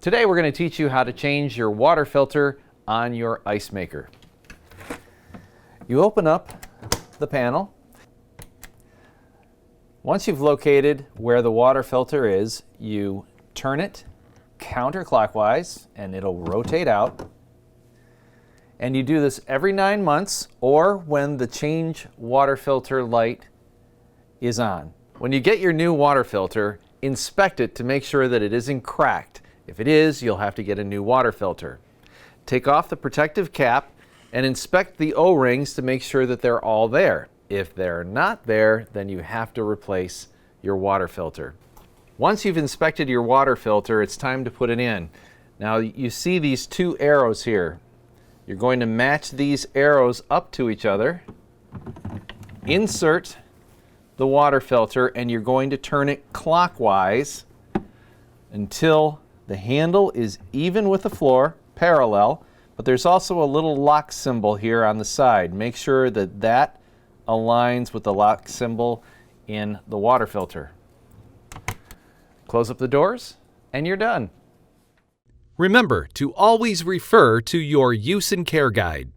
Today we're going to teach you how to change your water filter on your ice maker. You open up the panel. Once you've located where the water filter is, you turn it counterclockwise and it'll rotate out. And you do this every 9 months or when the change water filter light is on. When you get your new water filter, inspect it to make sure that it isn't cracked. If it is, you'll have to get a new water filter. Take off the protective cap and inspect the O-rings to make sure that they're all there. If they're not there, then you have to replace your water filter. Once you've inspected your water filter, it's time to put it in. Now you see these two arrows here. You're going to match these arrows up to each other. Insert the water filter and you're going to turn it clockwise until the handle is even with the floor, parallel, but there's also a little lock symbol here on the side. Make sure that that aligns with the lock symbol in the water filter. Close up the doors and you're done. Remember to always refer to your use and care guide.